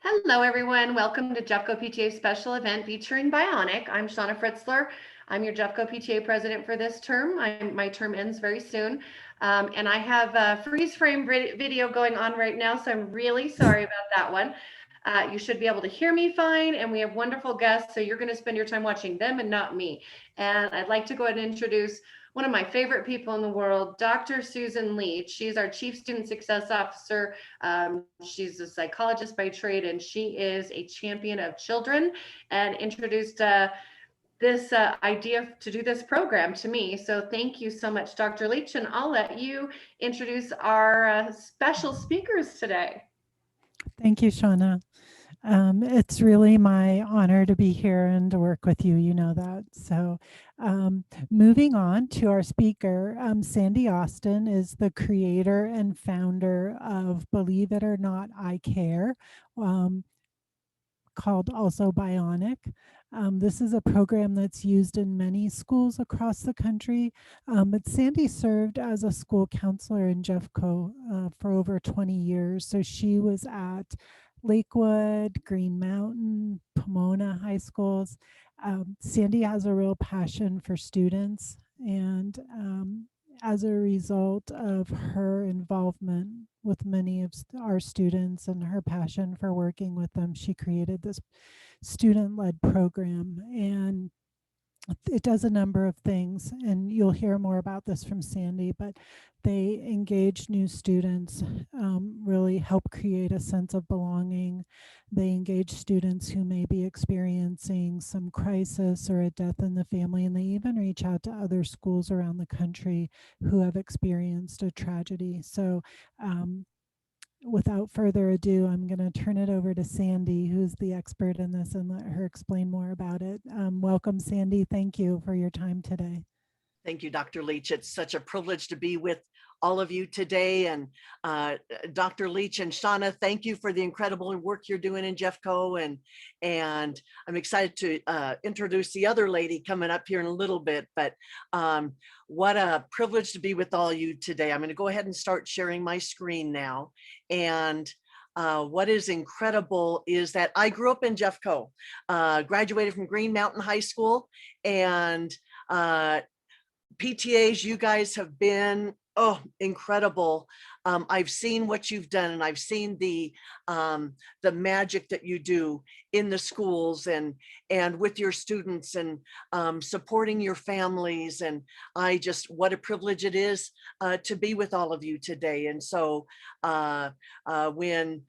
Hello, everyone. Welcome to Jeffco PTA special event featuring Bionic. I'm Shauna Fritzler. I'm your Jeffco PTA president for this term. My term ends very soon. And I have a freeze frame video going on right now, so I'm really sorry about that one. You should be able to hear me fine, and we have wonderful guests, so you're going to spend your time watching them and not me. And I'd like to go ahead and introduce one of my favorite people in the world, Dr. Susan Leach. She's our Chief Student Success Officer. She's a psychologist by trade, and she is a champion of children and introduced this idea to do this program to me. So thank you so much, Dr. Leach, and I'll let you introduce our special speakers today. Thank you, Shauna. It's really my honor to be here and to work with you. You know that. So moving on to our speaker, Sandy Austin is the creator and founder of Believe It or Not, I Care, called also Bionic. This is a program that's used in many schools across the country, but Sandy served as a school counselor in Jeffco for over 20 years. So she was at Lakewood, Green Mountain, Pomona high schools. Sandy has a real passion for students, and as a result of her involvement with many of our students and her passion for working with them, she created this student-led program, and it does a number of things, and you'll hear more about this from Sandy, but they engage new students, really help create a sense of belonging. They engage students who may be experiencing some crisis or a death in the family, and they even reach out to other schools around the country who have experienced a tragedy. So without further ado, I'm going to turn it over to Sandy, who's the expert in this, and let her explain more about it. Welcome, Sandy. Thank you for your time today. Thank you, Dr. Leach. It's such a privilege to be with all of you today. And Dr. Leach and Shauna, thank you for the incredible work you're doing in Jeffco. And I'm excited to introduce the other lady coming up here in a little bit. But what a privilege to be with all you today. I'm going to go ahead and start sharing my screen now. And what is incredible is that I grew up in Jeffco, graduated from Green Mountain High School, and PTAs, you guys have been incredible. I've seen what you've done, and I've seen the magic that you do in the schools and with your students, and supporting your families. And what a privilege it is to be with all of you today. And so when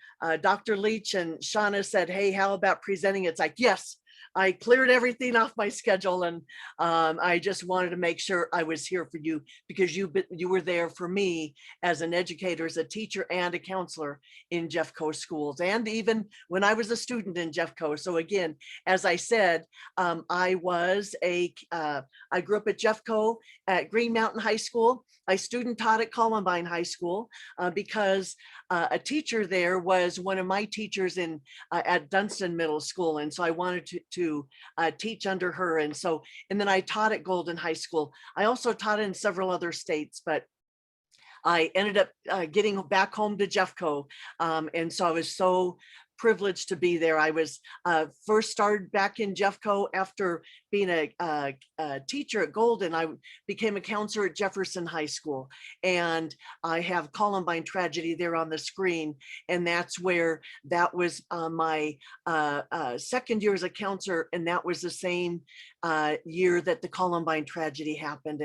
Dr. Leach and Shauna said, hey, how about presenting? It's like, yes. I cleared everything off my schedule, and I just wanted to make sure I was here for you, because you were there for me as an educator, as a teacher, and a counselor in Jeffco schools, and even when I was a student in Jeffco. So again, as I said, I grew up at Jeffco at Green Mountain High School. I student taught at Columbine High School because a teacher there was one of my teachers at Dunston Middle School, and so I wanted to teach under her. And then I taught at Golden High School. I also taught in several other states, but I ended up getting back home to Jeffco, and so I was so privileged to be there. I was first started back in Jeffco after being a teacher at Golden. I became a counselor at Jefferson High School, and I have Columbine tragedy there on the screen, and that was my second year as a counselor, and that was the same year that the Columbine tragedy happened.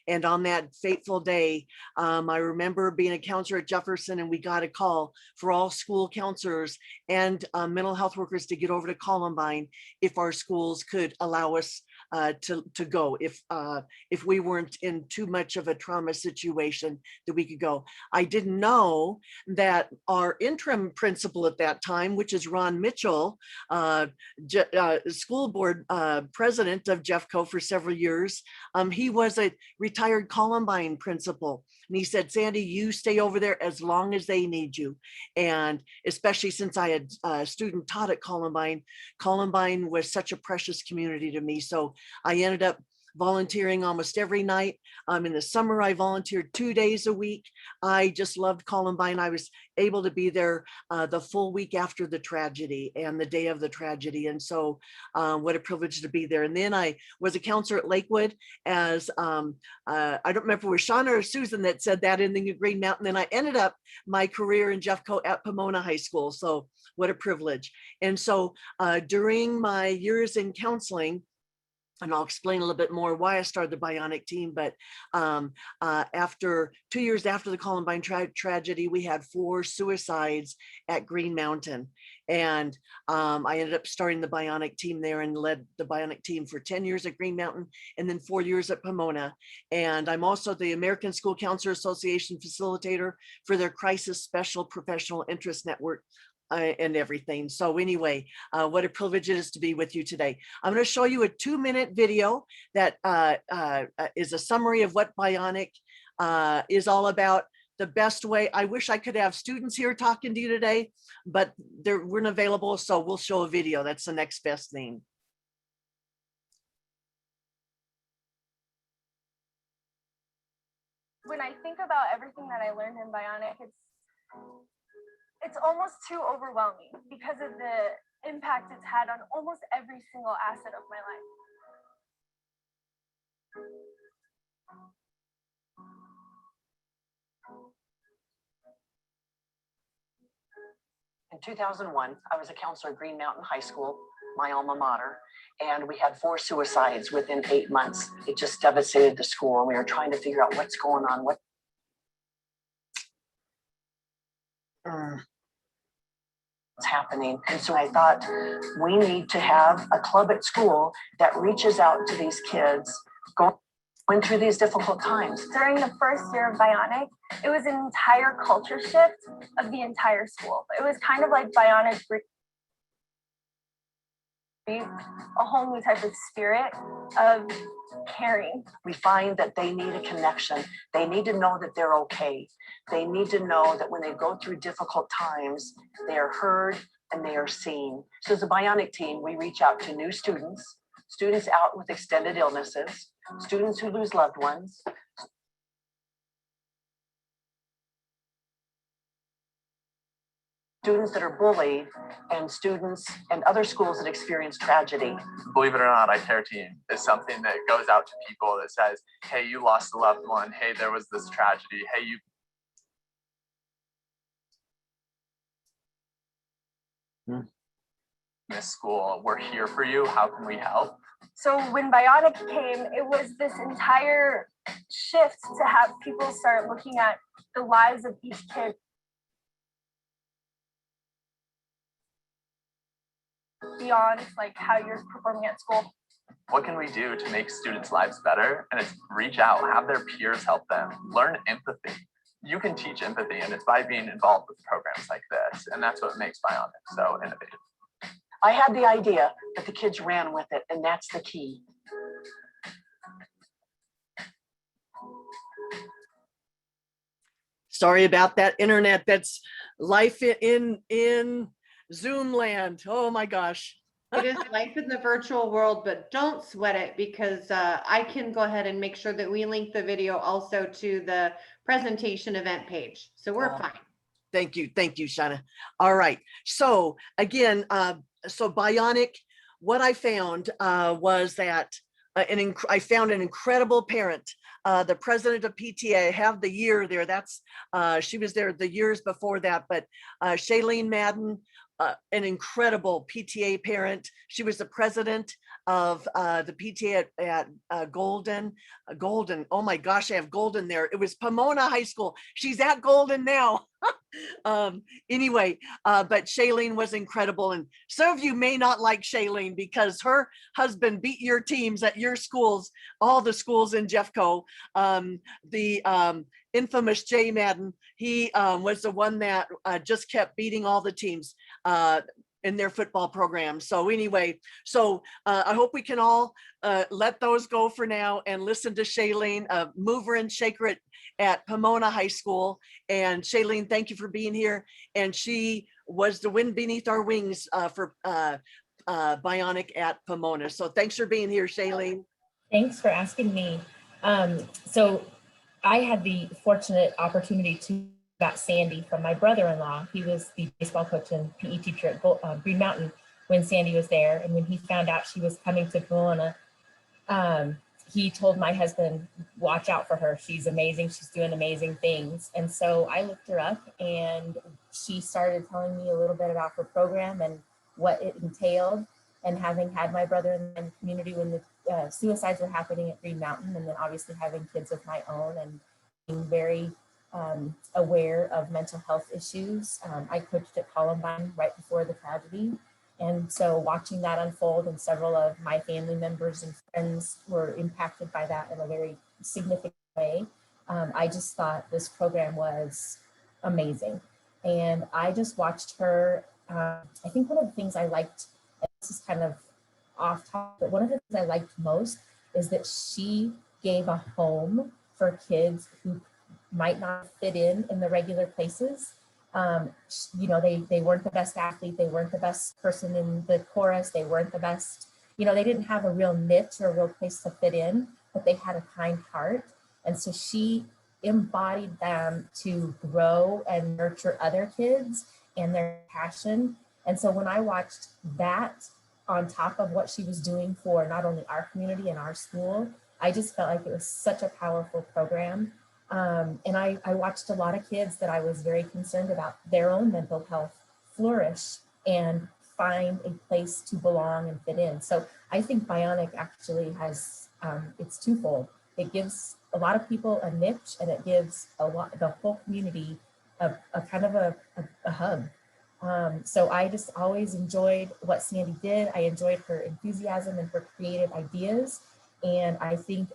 And on that fateful day, I remember being a counselor at Jefferson, and we got a call for all school counselors and mental health workers to get over to Columbine if our schools could allow us to go, if we weren't in too much of a trauma situation, that we could go. I didn't know that our interim principal at that time, which is Ron Mitchell, school board president of Jeffco for several years, he was a retired Columbine principal. And he said, Sandy, you stay over there as long as they need you. And especially since I had a student taught at Columbine, Columbine was such a precious community to me. So I ended up volunteering almost every night. In the summer, I volunteered 2 days a week. I just loved Columbine. I was able to be there the full week after the tragedy and the day of the tragedy. And so what a privilege to be there. And then I was a counselor at Lakewood as, I don't remember if it was Shauna or Susan that said that in the Green Mountain. And I ended up my career in Jeffco at Pomona High School. So what a privilege. And so during my years in counseling, and I'll explain a little bit more why I started the Bionic team, but after 2 years after the Columbine tragedy, we had 4 suicides at Green Mountain. And I ended up starting the Bionic team there and led the Bionic team for 10 years at Green Mountain and then 4 years at Pomona. And I'm also the American School Counselor Association facilitator for their Crisis Special Professional Interest Network and everything. So anyway, what a privilege it is to be with you today. I'm going to show you a 2-minute video that is a summary of what Bionic is all about. The best way, I wish I could have students here talking to you today, but they weren't available. So we'll show a video. That's the next best thing. When I think about everything that I learned in Bionic, it's almost too overwhelming because of the impact it's had on almost every single asset of my life. In 2001, I was a counselor at Green Mountain High School, my alma mater, and we had 4 suicides within 8 months. It just devastated the school, and we were trying to figure out what's going on, what's happening. And so I thought we need to have a club at school that reaches out to these kids going through these difficult times. During the first year of Bionic, it was an entire culture shift of the entire school. It was kind of like Bionic breathed a whole new type of spirit of caring. We find that they need a connection. They need to know that they're okay. They need to know that when they go through difficult times, they are heard and they are seen. So as a Bionic team, we reach out to new students, students out with extended illnesses, students who lose loved ones, students that are bullied, and students and other schools that experience tragedy. Believe it or not, iCare team is something that goes out to people that says, hey, you lost a loved one. Hey, there was this tragedy. Hey, you. Miss school, we're here for you. How can we help? So when Bionic came, it was this entire shift to have people start looking at the lives of each kid beyond like how you're performing at school. What can we do to make students' lives better? And it's reach out, have their peers help them, learn empathy. You can teach empathy, and it's by being involved with programs like this. And that's what makes Bionic so innovative. I had the idea, but the kids ran with it, and that's the key. Sorry about that internet. That's life in Zoom land. Oh my gosh. It is life in the virtual world, but don't sweat it because I can go ahead and make sure that we link the video also to the presentation event page. So we're fine. Thank you, Shauna. All right. So again, so Bionic, what I found was that I found an incredible parent, the president of PTA. I have the year there. That's she was there the years before that, but Shailene Madden, an incredible PTA parent. She was the president of the PTA at Golden. Oh my gosh, I have Golden there. It was Pomona High School. She's at Golden now. Anyway, but Shailene was incredible. And some of you may not like Shailene because her husband beat your teams at your schools, all the schools in Jeffco. The infamous Jay Madden, he was the one that just kept beating all the teams in their football program. So anyway, so I hope we can all let those go for now and listen to Shailene, a mover and shaker at Pomona High School. And Shailene, thank you for being here. And she was the wind beneath our wings for Bionic at Pomona. So thanks for being here, Shailene. Thanks for asking me. So I had the fortunate opportunity to got Sandy from my brother-in-law. He was the baseball coach and PE teacher at Green Mountain when Sandy was there. And when he found out she was coming to Pomona, he told my husband, watch out for her. She's amazing. She's doing amazing things. And so I looked her up and she started telling me a little bit about her program and what it entailed. And having had my brother in the community when the suicides were happening at Green Mountain, and then obviously having kids of my own and being very aware of mental health issues. I coached at Columbine right before the tragedy. And so watching that unfold, and several of my family members and friends were impacted by that in a very significant way, I just thought this program was amazing. And I just watched her. I think one of the things I liked, and this is kind of off topic, but one of the things I liked most is that she gave a home for kids who might not fit in the regular places. You know, they weren't the best athlete, they weren't the best person in the chorus, they weren't the best, you know, they didn't have a real niche or a real place to fit in, but they had a kind heart. And so she embodied them to grow and nurture other kids and their passion. And so when I watched that on top of what she was doing for not only our community and our school, I just felt like it was such a powerful program. And I watched a lot of kids that I was very concerned about their own mental health flourish and find a place to belong and fit in. So I think Bionic actually has, it's twofold. It gives a lot of people a niche, and it gives the whole community a kind of a hug. So I just always enjoyed what Sandy did. I enjoyed her enthusiasm and her creative ideas. And I think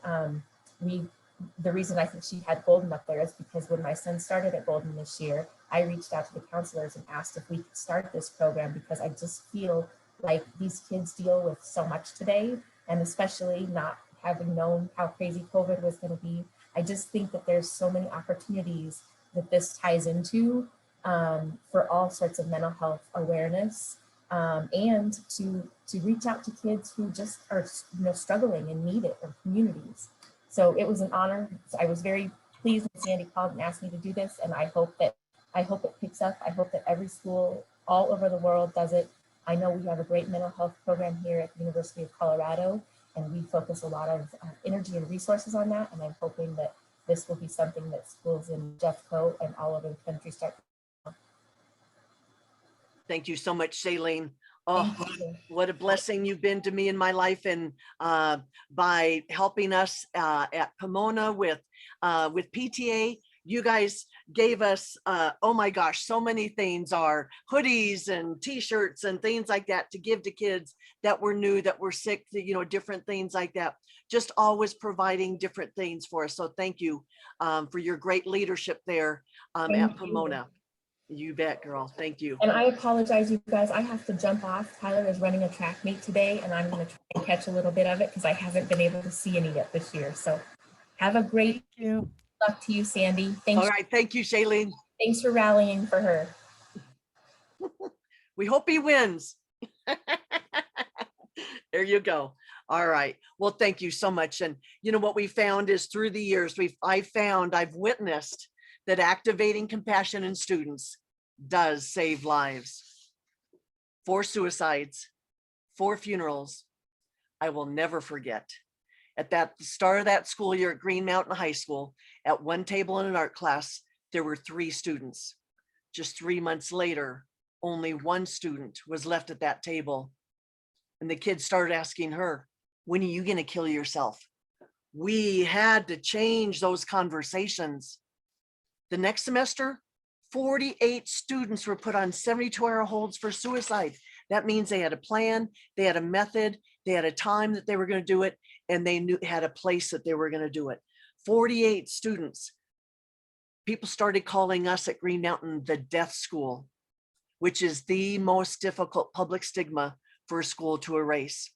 the reason I think she had Golden up there is because when my son started at Golden this year, I reached out to the counselors and asked if we could start this program, because I just feel like these kids deal with so much today, and especially not having known how crazy COVID was going to be. I just think that there's so many opportunities that this ties into for all sorts of mental health awareness, and to reach out to kids who just are, you know, struggling and need it, or communities. So it was an honor. I was very pleased when Sandy called and asked me to do this, and I hope it picks up. I hope that every school all over the world does it. I know we have a great mental health program here at the University of Colorado, and we focus a lot of energy and resources on that. And I'm hoping that this will be something that schools in Jeffco and all over the country start. Thank you so much, Shailene. Oh, what a blessing you've been to me in my life, and by helping us at Pomona with PTA. You guys gave us, oh my gosh, so many things, are hoodies and t-shirts and things like that to give to kids that were new, that were sick, you know, different things like that. Just always providing different things for us. So thank you for your great leadership there at Pomona. You bet, girl. Thank you. And I apologize, you guys. I have to jump off. Tyler is running a track meet today, and I'm going to try and catch a little bit of it because I haven't been able to see any yet this year. So have a great luck to you, Sandy. Thanks. All right. Thank you, Shailene. Thanks for rallying for her. We hope he wins. There you go. All right. Well, thank you so much. And you know what we found is, through the years, I've witnessed that activating compassion in students does save lives. 4 suicides, 4 funerals. I will never forget. At the start of that school year at Green Mountain High School, at one table in an art class, there were 3 students. Just 3 months later, only 1 student was left at that table. And the kids started asking her, when are you going to kill yourself? We had to change those conversations. The next semester, 48 students were put on 72-hour holds for suicide. That means they had a plan, they had a method, they had a time that they were going to do it, and they had a place that they were going to do it. 48 students. People started calling us at Green Mountain the death school, which is the most difficult public stigma for a school to erase.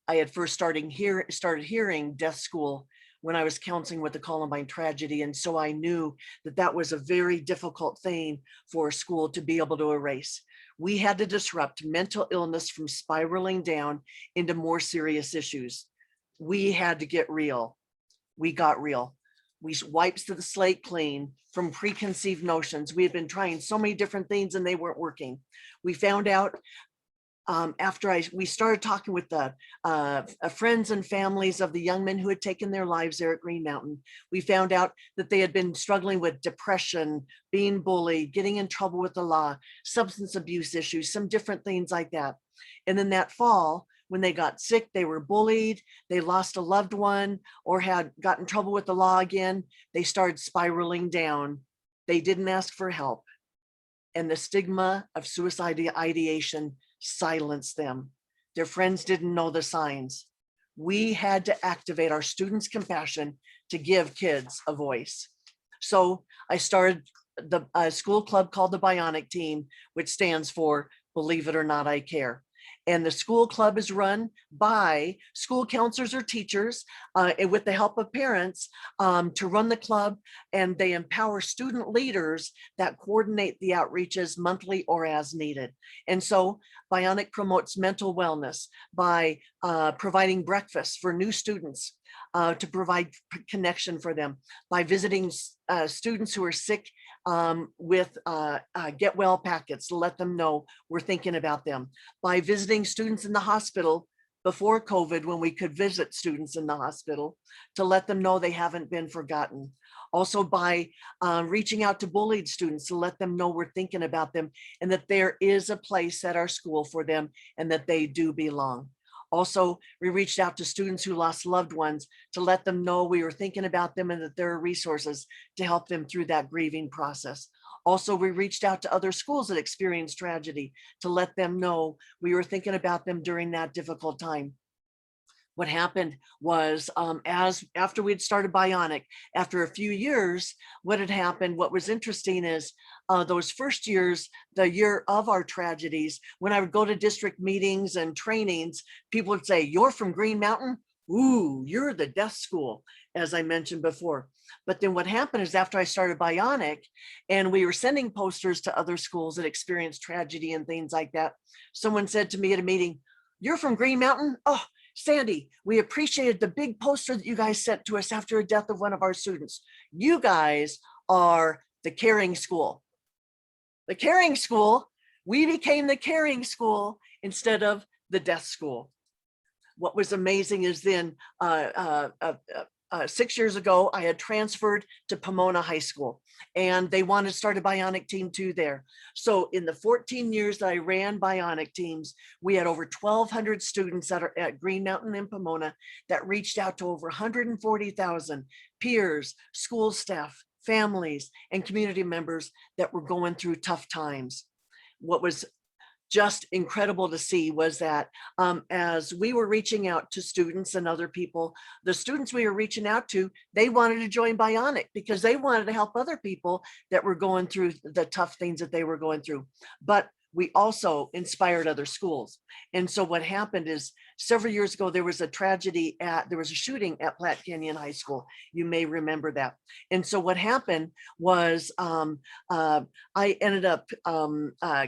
I had first started hearing death school when I was counseling with the Columbine tragedy. And so I knew that that was a very difficult thing for a school to be able to erase. We had to disrupt mental illness from spiraling down into more serious issues. we had to get real. We got real. We wiped the slate clean from preconceived notions. We had been trying so many different things and they weren't working. We found out after we started talking with the friends and families of the young men who had taken their lives there at Green Mountain, we found out that they had been struggling with depression, being bullied, getting in trouble with the law, substance abuse issues, some different things like that. And then that fall, when they got sick, they were bullied, they lost a loved one, or had got in trouble with the law again, they started spiraling down. They didn't ask for help. And the stigma of suicide ideation silenced them. Their friends didn't know the signs. We had to activate our students' compassion to give kids a voice. So I started the school club called the Bionic Team, which stands for Believe It or Not, I Care. And the school club is run by school counselors or teachers and with the help of parents to run the club, and they empower student leaders that coordinate the outreaches monthly or as needed. And so Bionic promotes mental wellness by providing breakfast for new students to provide connection for them, by visiting students who are sick with get well packets to let them know we're thinking about them, by visiting students in the hospital before COVID, when we could visit students in the hospital to let them know they haven't been forgotten. Also by reaching out to bullied students to let them know we're thinking about them and that there is a place at our school for them and that they do belong. Also, we reached out to students who lost loved ones to let them know we were thinking about them and that there are resources to help them through that grieving process. Also, we reached out to other schools that experienced tragedy to let them know we were thinking about them during that difficult time. What happened was after we'd started Bionic, after a few years, what had happened, what was interesting is those first years, the year of our tragedies, when I would go to district meetings and trainings, people would say, "You're from Green Mountain? Ooh, you're the death school," as I mentioned before. But then what happened is after I started Bionic and we were sending posters to other schools that experienced tragedy and things like that, someone said to me at a meeting, "You're from Green Mountain? Oh, Sandy, we appreciated the big poster that you guys sent to us after a death of one of our students. You guys are the caring school." The caring school, we became the caring school instead of the death school. What was amazing is then 6 years ago, I had transferred to Pomona High School and they wanted to start a Bionic Team too there. So in the 14 years that I ran Bionic Teams, we had over 1,200 students that are at Green Mountain and Pomona that reached out to over 140,000 peers, school staff, families, and community members that were going through tough times. What was just incredible to see was that as we were reaching out to students and other people, the students we were reaching out to, they wanted to join Bionic because they wanted to help other people that were going through the tough things that they were going through. But we also inspired other schools. And so what happened is several years ago, there was a tragedy there was a shooting at Platte Canyon High School. You may remember that. And so what happened was I ended up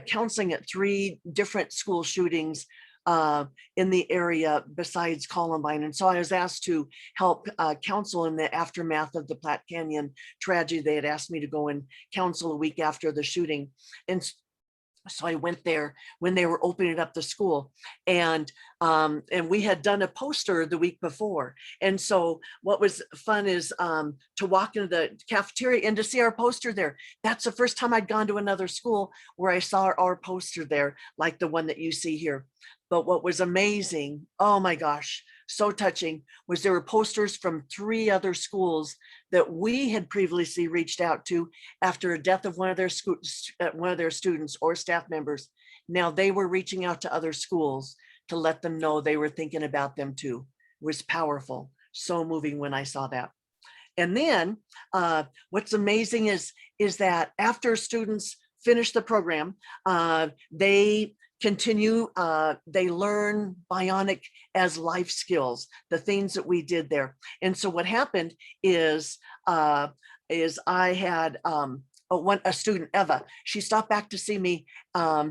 counseling at 3 different school shootings in the area besides Columbine. And so I was asked to help counsel in the aftermath of the Platte Canyon tragedy. They had asked me to go and counsel a week after the shooting. And so I went there when they were opening up the school, and we had done a poster the week before. And so what was fun is to walk into the cafeteria and to see our poster there. That's the first time I'd gone to another school where I saw our poster there, like the one that you see here. But what was amazing, oh my gosh, so touching, was there were posters from 3 other schools that we had previously reached out to after a death of one of their students or staff members. Now they were reaching out to other schools to let them know they were thinking about them too. It was powerful, so moving when I saw that. And then what's amazing is that after students finish the program, they continue, they learn Bionic as life skills, the things that we did there. And so what happened is I had a student, Eva, she stopped back to see me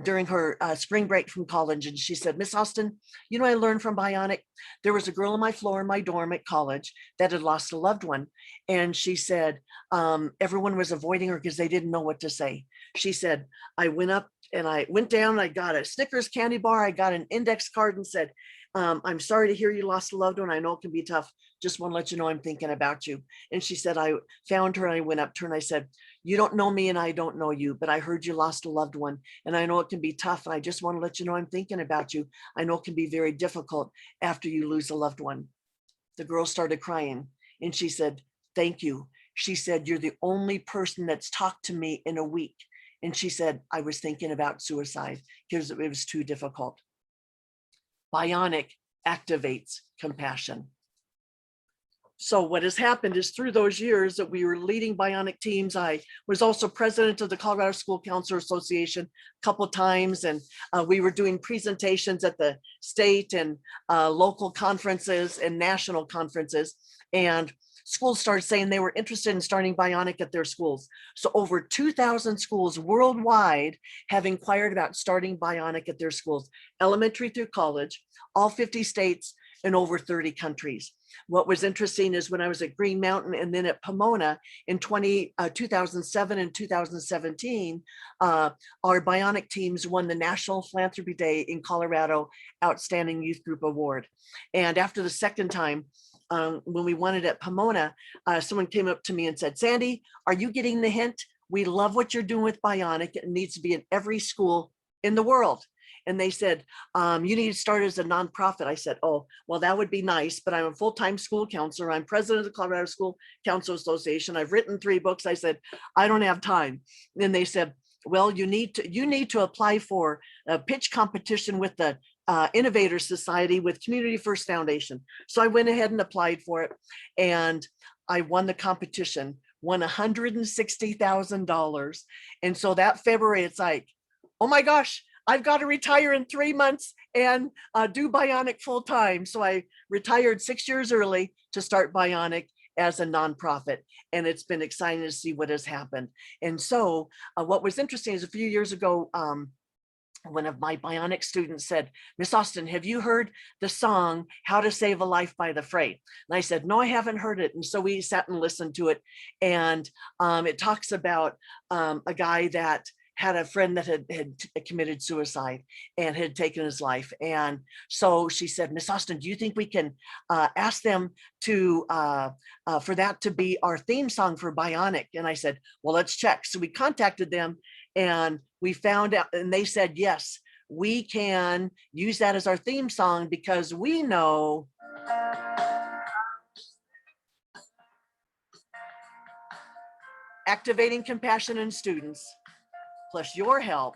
during her spring break from college. And she said, Miss Austin, you know, I learned from Bionic. There was a girl on my floor in my dorm at college that had lost a loved one. And she said, everyone was avoiding her because they didn't know what to say. She said, I went up and I went down and I got a Snickers candy bar. I got an index card and said, I'm sorry to hear you lost a loved one. I know it can be tough. Just want to let you know I'm thinking about you. And she said, I found her and I went up to her and I said, you don't know me and I don't know you, but I heard you lost a loved one. And I know it can be tough. And I just want to let you know I'm thinking about you. I know it can be very difficult after you lose a loved one. The girl started crying and she said, thank you. She said, you're the only person that's talked to me in a week. And she said, I was thinking about suicide because it was too difficult. Bionic activates compassion. So what has happened is through those years that we were leading Bionic teams, I was also president of the Colorado School Counselor Association a couple of times, and we were doing presentations at the state and local conferences and national conferences, and schools started saying they were interested in starting Bionic at their schools. So over 2,000 schools worldwide have inquired about starting Bionic at their schools, elementary through college, all 50 states and over 30 countries. What was interesting is when I was at Green Mountain and then at Pomona in 2007 and 2017, our Bionic teams won the National Philanthropy Day in Colorado Outstanding Youth Group Award. And after the second time, when we won it at Pomona, someone came up to me and said, Sandy, are you getting the hint? We love what you're doing with Bionic. It needs to be in every school in the world. And they said, you need to start as a nonprofit. I said, oh, well, that would be nice, but I'm a full-time school counselor. I'm president of the Colorado School Council Association. I've written 3 books. I said, I don't have time. Then they said, well, you need to apply for a pitch competition with the Innovator Society with Community First Foundation. So I went ahead and applied for it and I won the competition, won $160,000. And so that February, it's like, oh my gosh, I've got to retire in 3 months and do Bionic full time. So I retired 6 years early to start Bionic as a nonprofit. And it's been exciting to see what has happened. And so what was interesting is a few years ago, one of my Bionic students said, Miss Austin, have you heard the song, How to Save a Life by the Freight? And I said, no, I haven't heard it. And so we sat and listened to it. And it talks about a guy that had a friend that had committed suicide and had taken his life. And so she said, Miss Austin, do you think we can ask them to for that to be our theme song for Bionic? And I said, well, let's check. So we contacted them and we found out, and they said, yes, we can use that as our theme song because we know activating compassion in students, plus your help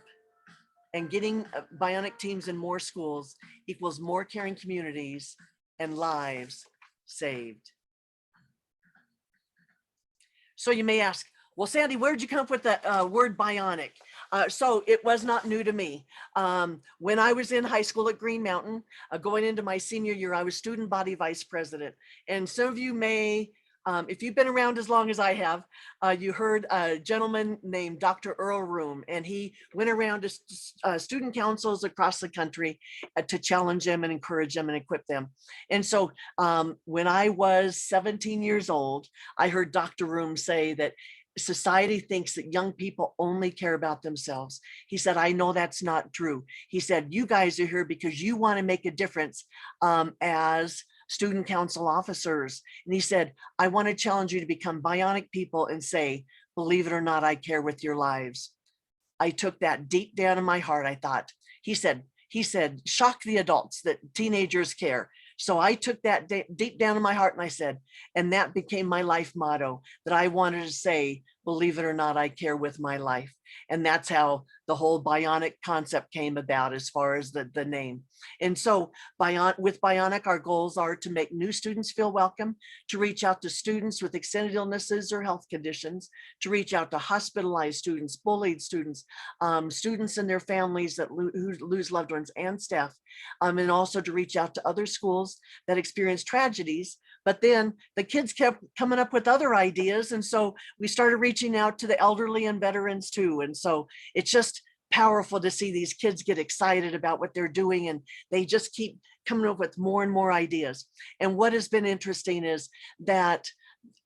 and getting Bionic teams in more schools equals more caring communities and lives saved. So you may ask, well, Sandy, where did you come up with the word Bionic? So it was not new to me. When I was in high school at Green Mountain, going into my senior year, I was student body vice president. And some of you may, if you've been around as long as I have, you heard a gentleman named Dr. Earl Room, and he went around to student councils across the country to challenge them and encourage them and equip them. And so when I was 17 years old, I heard Dr. Room say that society thinks that young people only care about themselves. He said, I know that's not true. He said, you guys are here because you want to make a difference as student council officers. And he said, I want to challenge you to become Bionic people and say, believe it or not, I care with your lives. I took that deep down in my heart. I thought, he said, shock the adults that teenagers care. So I took that deep down in my heart and I said, and that became my life motto, that I wanted to say, believe it or not, I care with my life. And that's how the whole Bionic concept came about as far as the name. And so with Bionic, our goals are to make new students feel welcome, to reach out to students with extended illnesses or health conditions, to reach out to hospitalized students, bullied students, students and their families that who lose loved ones and staff, and also to reach out to other schools that experience tragedies, But then the kids kept coming up with other ideas. And so we started reaching out to the elderly and veterans too. And so it's just powerful to see these kids get excited about what they're doing, and they just keep coming up with more and more ideas. And what has been interesting is that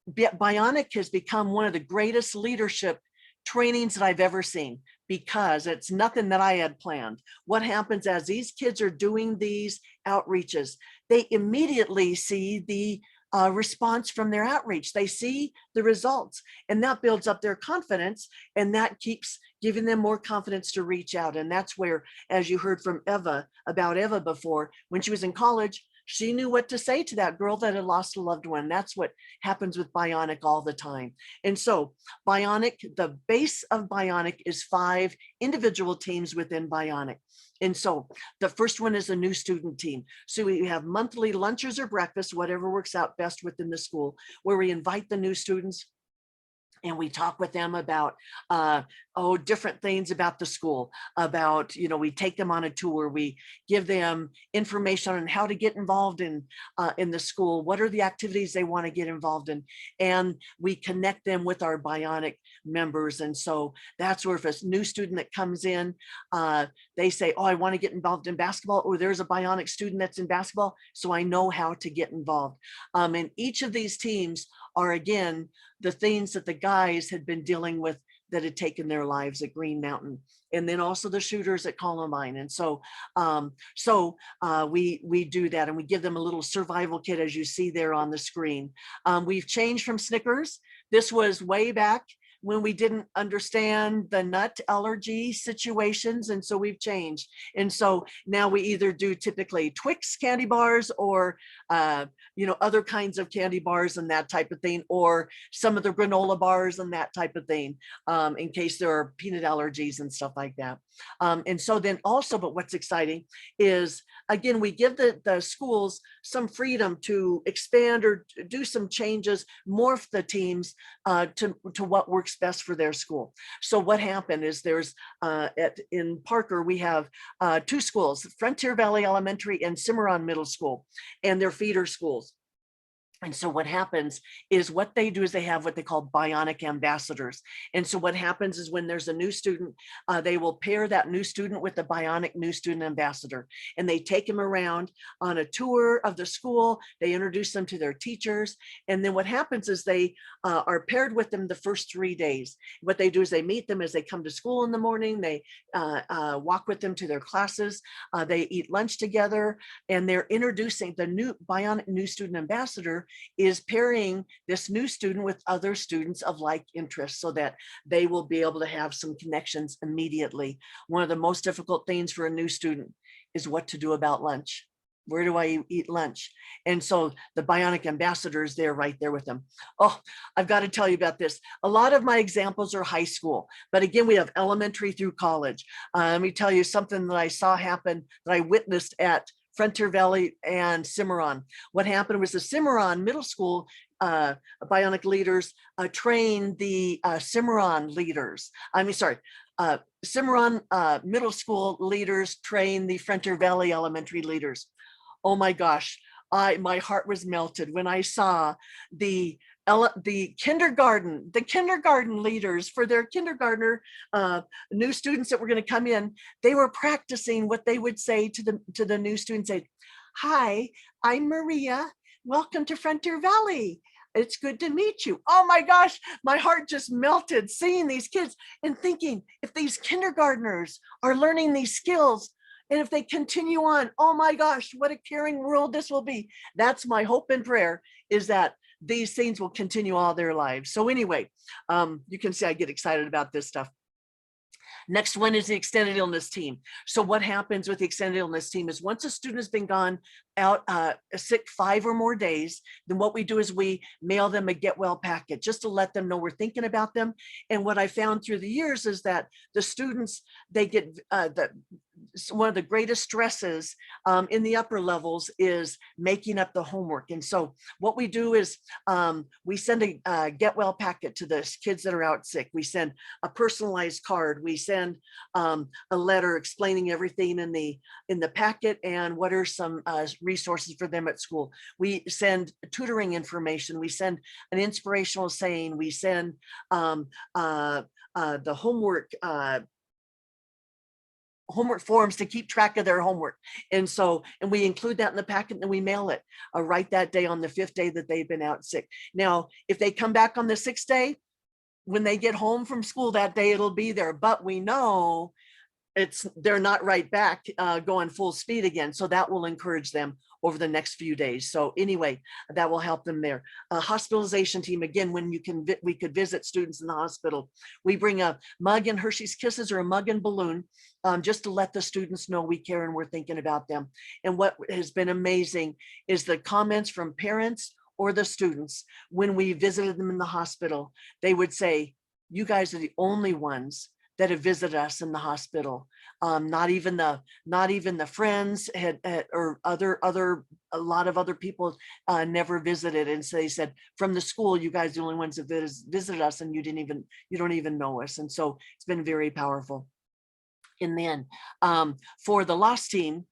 Bionic has become one of the greatest leadership trainings that I've ever seen, because it's nothing that I had planned. What happens as these kids are doing these outreaches, they immediately see the response from their outreach. They see the results, and that builds up their confidence, and that keeps giving them more confidence to reach out. And that's where, as you heard from Eva about Eva before, when she was in college, she knew what to say to that girl that had lost a loved one. That's what happens with Bionic all the time. And so Bionic, the base of Bionic is 5 individual teams within Bionic. And so the first one is a new student team. So we have monthly lunches or breakfast, whatever works out best within the school, where we invite the new students and we talk with them about different things about the school, about, we take them on a tour, we give them information on how to get involved in the school, what are the activities they want to get involved in, and we connect them with our Bionic members. And so that's where if a new student that comes in, they say, oh, I want to get involved in basketball, or there's a Bionic student that's in basketball, so I know how to get involved. And each of these teams are, again, the things that the guys had been dealing with that had taken their lives at Green Mountain, and then also the shooters at Columbine. And so we do that, and we give them a little survival kit, as you see there on the screen. We've changed from Snickers. This was way back when we didn't understand the nut allergy situations, and so we've changed. And so now we either do typically Twix candy bars, or other kinds of candy bars and that type of thing, or some of the granola bars and that type of thing, in case there are peanut allergies and stuff like that. And so then also, but what's exciting is, again, we give the schools some freedom to expand or do some changes, morph the teams to what works best for their school. So what happened is there's in Parker, we have 2 schools, Frontier Valley Elementary and Cimarron Middle School, and they're feeder schools. And so what happens is, what they do is they have what they call Bionic Ambassadors. And so what happens is, when there's a new student, they will pair that new student with the Bionic New Student Ambassador, and they take them around on a tour of the school. They introduce them to their teachers. And then what happens is they are paired with them the first 3 days. What they do is they meet them as they come to school in the morning. They walk with them to their classes. They eat lunch together, and they're introducing the new Bionic New Student Ambassador is pairing this new student with other students of like interest, so that they will be able to have some connections immediately. One of the most difficult things for a new student is what to do about lunch. Where do I eat lunch? And so the Bionic Ambassador is there, right there with them. Oh, I've got to tell you about this. A lot of my examples are high school, but again, we have elementary through college. Let me tell you something that I saw happen, that I witnessed at Frontier Valley and Cimarron. What happened was the Cimarron Middle School Bionic leaders trained the Cimarron leaders. Cimarron Middle School leaders trained the Frontier Valley Elementary leaders. Oh my gosh, my heart was melted when I saw the kindergarten leaders for their kindergartner new students that were going to come in. They were practicing what they would say to the new students. Say, hi, I'm Maria. Welcome to Frontier Valley. It's good to meet you. Oh my gosh, my heart just melted seeing these kids and thinking, if these kindergartners are learning these skills, and if they continue on, oh my gosh, what a caring world this will be. That's my hope and prayer, is that these things will continue all their lives. So anyway, you can see I get excited about this stuff. Next one is the extended illness team. So what happens with the extended illness team is, once a student has been gone out sick 5 or more days, then what we do is we mail them a get well packet, just to let them know we're thinking about them. And what I found through the years is that the students, they get one of the greatest stresses in the upper levels is making up the homework. And so what we do is we send a get well packet to the kids that are out sick. We send a personalized card. We send a letter explaining everything in the packet and what are some resources for them at school. We send tutoring information. We send an inspirational saying. We send the homework forms to keep track of their homework. And we include that in the packet and we mail it right that day on the 5th day that they've been out sick. Now, if they come back on the 6th day, when they get home from school that day, it'll be there, but we know they're not right back going full speed again. So that will encourage them over the next few days. So anyway, that will help them there. Hospitalization team, again, when we could visit students in the hospital, we bring a mug and Hershey's Kisses or a mug and balloon just to let the students know we care and we're thinking about them. And what has been amazing is the comments from parents or the students when we visited them in the hospital. They would say, "You guys are the only ones that have visited us in the hospital. Not even the friends or a lot of other people never visited." And so they said, "From the school, you guys are the only ones that visited us, and you don't even know us." And so it's been very powerful. And then for the lost team,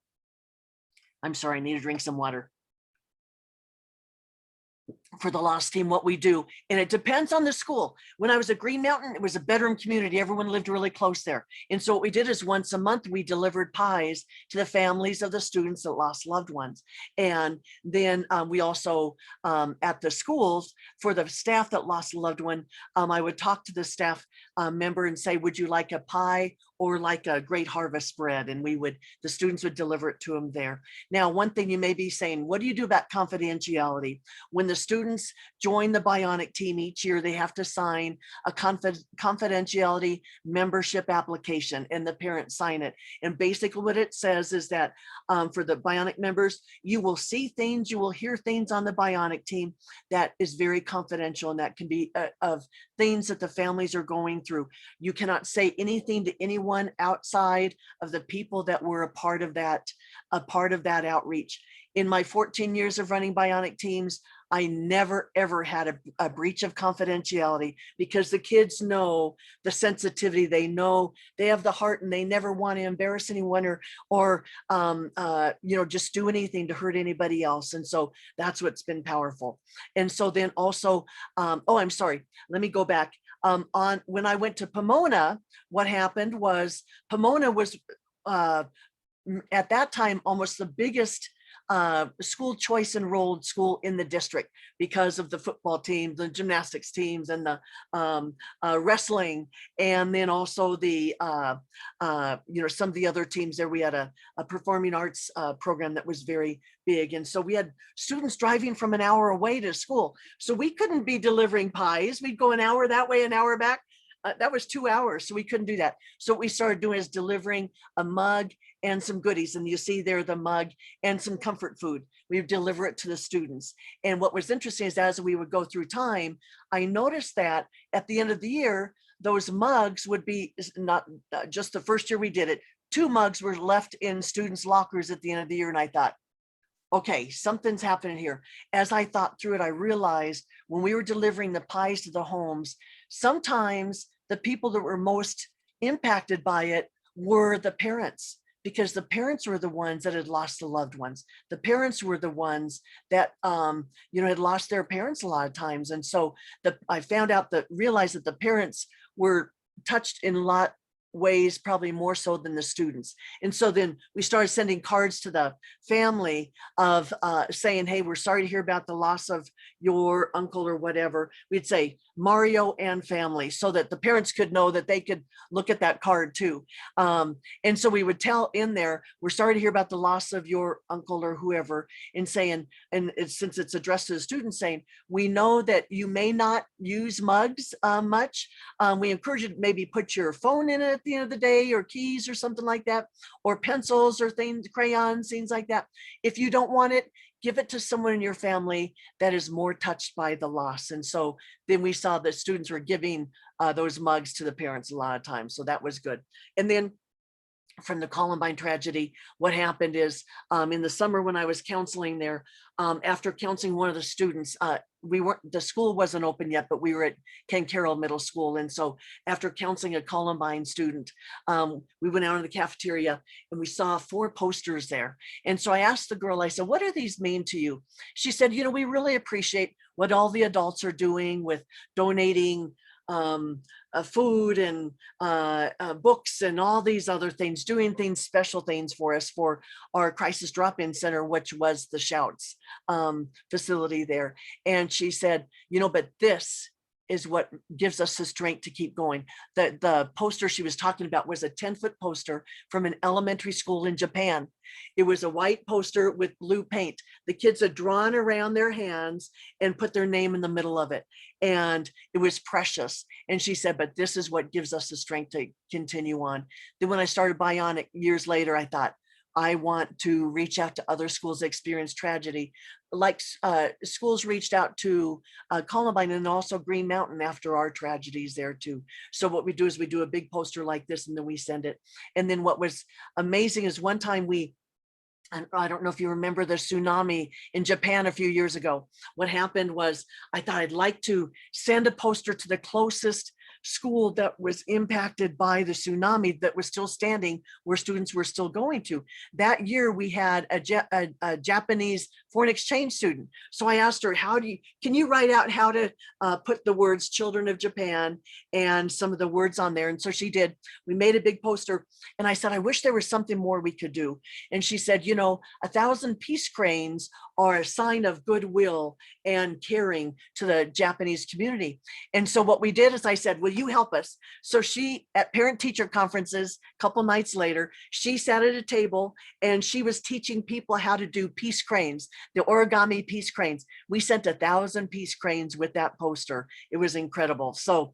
I'm sorry, I need to drink some water. For the lost team, what we do, and it depends on the school. When I was at Green Mountain, it was a bedroom community. Everyone lived really close there. And so what we did is once a month, we delivered pies to the families of the students that lost loved ones. And then we also, at the schools, for the staff that lost a loved one, I would talk to the staff member and say, "Would you like a pie or like a Great Harvest bread?" And the students would deliver it to them there. Now, one thing you may be saying, what do you do about confidentiality? When the students join the Bionic team each year, they have to sign a confidentiality membership application, and the parents sign it. And basically what it says is that for the Bionic members, you will see things, you will hear things on the Bionic team that is very confidential, and that can be of things that the families are going through. You cannot say anything to anyone outside of the people that were a part of that outreach. In my 14 years of running Bionic teams, I never, ever had a breach of confidentiality, because the kids know the sensitivity. They know they have the heart, and they never want to embarrass anyone or just do anything to hurt anybody else. And so that's what's been powerful. And so then also, I'm sorry, let me go back. When I went to Pomona, what happened was Pomona was at that time almost the biggest school choice enrolled school in the district, because of the football teams, the gymnastics teams, and the wrestling, and then also the some of the other teams there. We had a performing arts program that was very big, and so we had students driving from an hour away to school, so we couldn't be delivering pies. We'd go an hour that way, an hour back. That was 2 hours, so we couldn't do that. So what we started doing is delivering a mug and some goodies, and you see there the mug and some comfort food. We would deliver it to the students. And what was interesting is, as we would go through time, I noticed that at the end of the year, those mugs would be not just the first year we did it, 2 mugs were left in students' lockers at the end of the year. And I thought, okay, something's happening here. As I thought through it, I realized when we were delivering the pies to the homes, sometimes the people that were most impacted by it were the parents, because the parents were the ones that had lost the loved ones. The parents were the ones that had lost their parents a lot of times. And so I realized that the parents were touched in a lot ways, probably more so than the students. And so then we started sending cards to the family of saying, "Hey, we're sorry to hear about the loss of your uncle," or whatever. We'd say Mario and family, so that the parents could know that they could look at that card too. And so we would tell in there, "We're sorry to hear about the loss of your uncle," or whoever, and saying, and since it's addressed to the students, saying, "We know that you may not use mugs much. We encourage you to maybe put your phone in it at the end of the day, or keys or something like that, or pencils or things, crayons, things like that. If you don't want it, give it to someone in your family that is more touched by the loss." And so then we saw that students were giving those mugs to the parents a lot of times. So that was good. And then from the Columbine tragedy. What happened is in the summer when I was counseling there, after counseling one of the students, the school wasn't open yet, but we were at Ken Carroll Middle School. And so after counseling a Columbine student, we went out in the cafeteria and we saw 4 posters there. And so I asked the girl, I said, what do these mean to you? She said, you know, we really appreciate what all the adults are doing with donating food and books and all these other things, doing things, special things for us for our crisis drop-in center, which was the Shouts facility there. And she said, you know, but this is what gives us the strength to keep going. The poster she was talking about was a 10-foot poster from an elementary school in Japan. It was a white poster with blue paint. The kids had drawn around their hands and put their name in the middle of it. And it was precious. And she said, but this is what gives us the strength to continue on. Then when I started Bionic years later, I thought, I want to reach out to other schools that experience tragedy. Like schools reached out to Columbine and also Green Mountain after our tragedies there too. So what we do is we do a big poster like this and then we send it. And then what was amazing is one time I don't know if you remember the tsunami in Japan a few years ago. What happened was I thought I'd like to send a poster to the closest school that was impacted by the tsunami that was still standing where students were still going to. That year we had a Japanese foreign exchange student. So I asked her, can you write out how to put the words Children of Japan and some of the words on there? And so she did. We made a big poster and I said, I wish there was something more we could do. And she said, you know, 1,000 peace cranes are a sign of goodwill and caring to the Japanese community. And so what we did is I said, will you help us? So she, at parent teacher conferences, a couple nights later, she sat at a table and she was teaching people how to do peace cranes, the origami peace cranes. We sent 1,000 peace cranes with that poster. It was incredible. So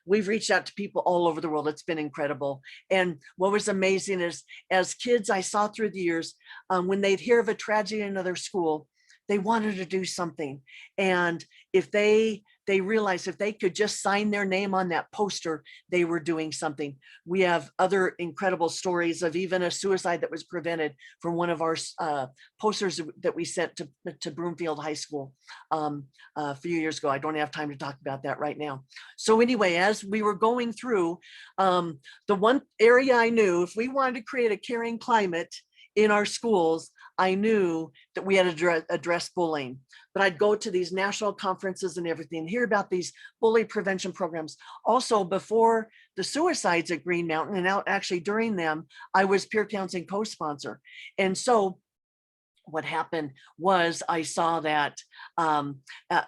we've reached out to people all over the world. It's been incredible. And what was amazing is as kids, I saw through the years, when they'd hear of a tragedy in another school, they wanted to do something. And if they realized if they could just sign their name on that poster, they were doing something. We have other incredible stories of even a suicide that was prevented from one of our posters that we sent to Broomfield High School a few years ago. I don't have time to talk about that right now. So anyway, as we were going through, the one area I knew, if we wanted to create a caring climate in our schools, I knew that we had to address bullying. But I'd go to these national conferences and everything, hear about these bully prevention programs. Also, before the suicides at Green Mountain, and out actually during them, I was peer counseling co-sponsor. And so what happened was I saw that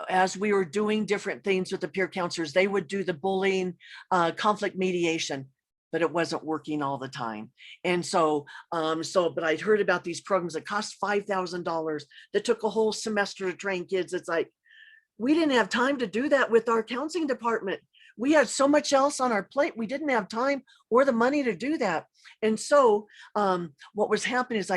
as we were doing different things with the peer counselors, they would do the bullying conflict mediation, but it wasn't working all the time. And so, but I'd heard about these programs that cost $5,000 that took a whole semester to train kids. It's like, we didn't have time to do that with our counseling department. We had so much else on our plate. We didn't have time or the money to do that. And so what was happening is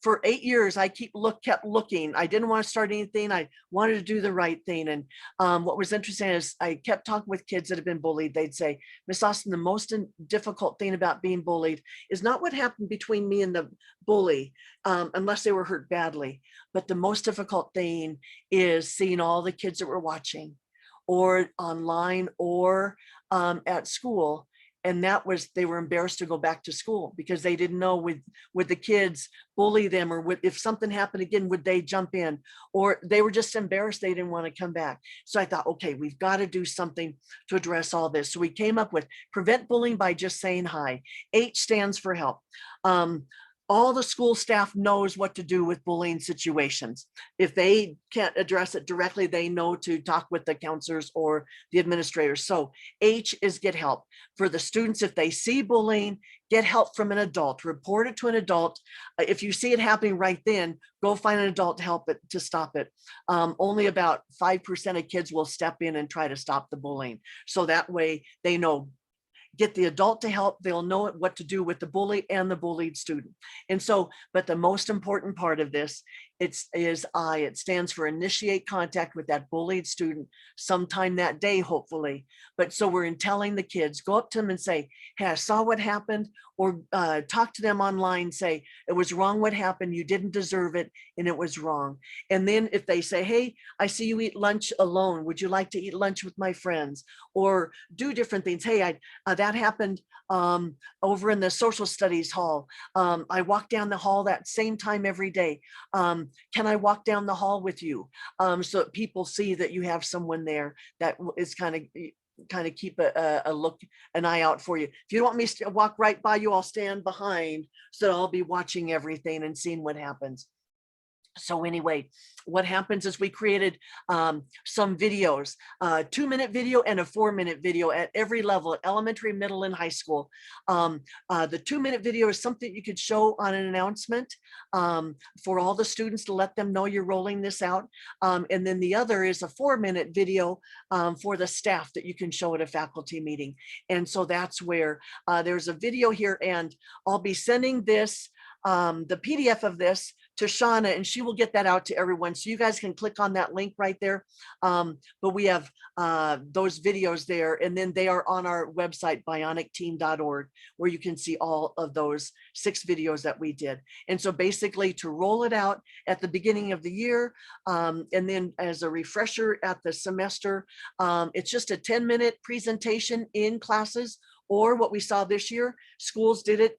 for 8 years, I kept looking. I didn't want to start anything. I wanted to do the right thing. And what was interesting is I kept talking with kids that have been bullied. They'd say, Miss Austin, the most difficult thing about being bullied is not what happened between me and the bully, unless they were hurt badly. But the most difficult thing is seeing all the kids that were watching or online or at school. And they were embarrassed to go back to school because they didn't know would the kids bully them, or if something happened again, would they jump in, or they were just embarrassed. They didn't want to come back. So I thought, okay, we've got to do something to address all this. So we came up with prevent bullying by just saying hi. H stands for help. All the school staff knows what to do with bullying situations. If they can't address it directly, they know to talk with the counselors or the administrators. So H is get help. For the students, if they see bullying, get help from an adult, report it to an adult. If you see it happening right then, go find an adult to stop it. Only about 5% of kids will step in and try to stop the bullying. So that way they know, get the adult to help, they'll know what to do with the bully and the bullied student. And so, but the most important part of this It stands for initiate contact with that bullied student sometime that day, hopefully. But so we're in telling the kids, go up to them and say, hey, I saw what happened, or talk to them online, say, it was wrong what happened, you didn't deserve it, and it was wrong. And then if they say, hey, I see you eat lunch alone, would you like to eat lunch with my friends? Or do different things. Hey, that happened over in the social studies hall. I walk down the hall that same time every day. Can I walk down the hall with you? So that people see that you have someone there that is kind of keep an eye out for you. If you don't want me to walk right by you, I'll stand behind, so I'll be watching everything and seeing what happens. So anyway, what happens is we created some videos, a 2-minute video and a 4-minute video at every level, at elementary, middle, and high school. The 2-minute video is something you could show on an announcement for all the students to let them know you're rolling this out. And then the other is a 4-minute video for the staff that you can show at a faculty meeting. And so that's where there's a video here, and I'll be sending this, the PDF of this, to Shauna, and she will get that out to everyone. So you guys can click on that link right there. But we have those videos there, and then they are on our website, bionicteam.org, where you can see all of those 6 videos that we did. And so basically to roll it out at the beginning of the year, and then as a refresher at the semester, it's just a 10-minute presentation in classes. Or what we saw this year, schools did it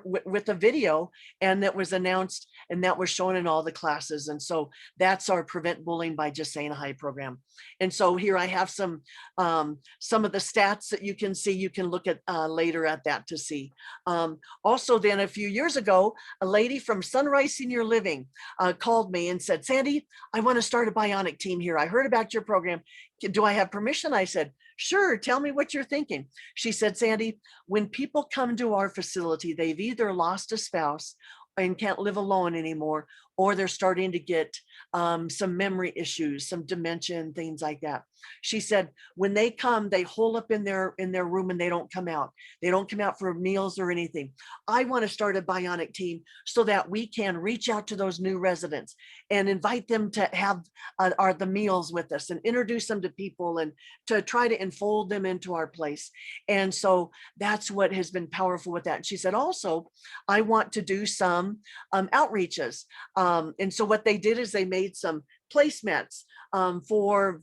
with a video, and that was announced, and that was shown in all the classes. And so that's our Prevent Bullying by Just Saying Hi program. And so here I have some of the stats that you can see. You can look at later at that to see. Also then a few years ago, a lady from Sunrise Senior Living called me and said, Sandy, I want to start a Bionic team here. I heard about your program. Do I have permission? I said, sure, tell me what you're thinking. She said, Sandy, when people come to our facility, they've either lost a spouse and can't live alone anymore, or they're starting to get some memory issues, some dementia and things like that. She said, when they come, they hole up in their room and they don't come out. They don't come out for meals or anything. I want to start a Bionic team so that we can reach out to those new residents and invite them to have the meals with us and introduce them to people and to try to enfold them into our place. And so that's what has been powerful with that. And she said, also, I want to do some outreaches. And so what they did is they made some placemats for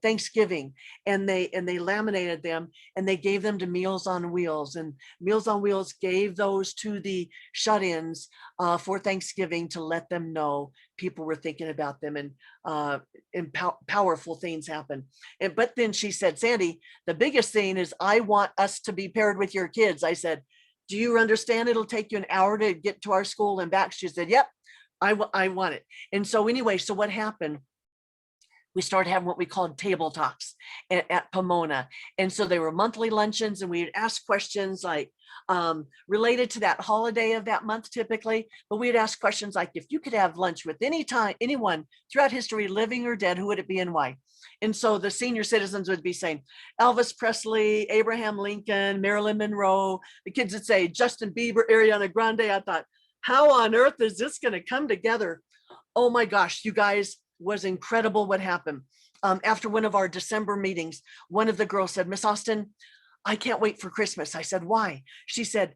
Thanksgiving, and they laminated them, and they gave them to Meals on Wheels, and Meals on Wheels gave those to the shut-ins for Thanksgiving to let them know people were thinking about them, and powerful things happen. But then she said, Sandy, the biggest thing is I want us to be paired with your kids. I said, do you understand it'll take you an hour to get to our school and back? She said, yep, I want it. And so anyway, so what happened? We started having what we called table talks at Pomona. And so they were monthly luncheons, and we'd ask questions like related to that holiday of that month typically, but we'd ask questions like, if you could have lunch with anyone throughout history, living or dead, who would it be and why? And so the senior citizens would be saying Elvis Presley, Abraham Lincoln, Marilyn Monroe. The kids would say Justin Bieber, Ariana Grande. I thought, how on earth is this going to come together? Oh my gosh, you guys, was incredible what happened. After one of our December meetings, one of the girls said, Miss Austin, I can't wait for Christmas. I said, why? She said,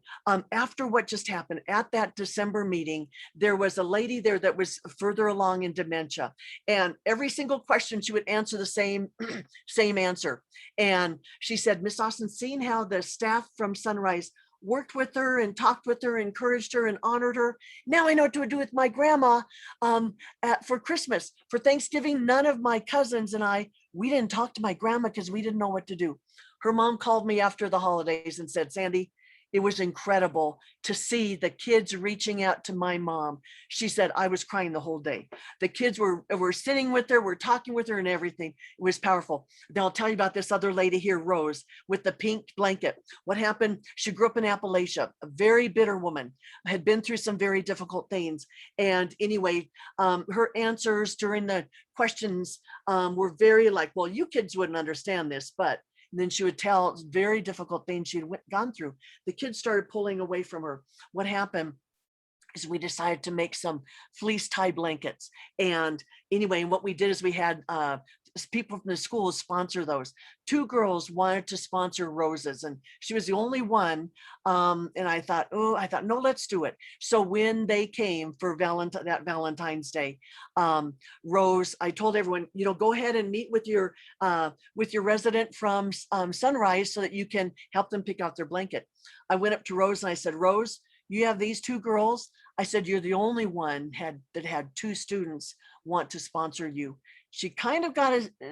after what just happened at that December meeting, there was a lady there that was further along in dementia, and every single question she would answer the same answer. And she said, Miss Austin, seeing how the staff from Sunrise worked with her and talked with her, encouraged her and honored her. Now I know what to do with my grandma for Christmas. For Thanksgiving, none of my cousins and we didn't talk to my grandma because we didn't know what to do. Her mom called me after the holidays and said, Sandy, it was incredible to see the kids reaching out to my mom. She said, I was crying the whole day. The kids were sitting with her, were talking with her and everything. It was powerful. Then I'll tell you about this other lady here, Rose, with the pink blanket. What happened? She grew up in Appalachia, a very bitter woman, had been through some very difficult things. And anyway, her answers during the questions were very like, well, you kids wouldn't understand this, but and then she would tell very difficult things she'd gone through. The kids started pulling away from her. What happened? is we decided to make some fleece tie blankets. And anyway, what we did is we had people from the school sponsor those. 2 girls wanted to sponsor roses, and she was the only one. And I thought, no, let's do it. So when they came for that Valentine's Day, Rose, I told everyone, go ahead and meet with your resident from Sunrise so that you can help them pick out their blanket. I went up to Rose and I said, Rose, you have these 2 girls. I said, you're the only one that had 2 students want to sponsor you. She kind of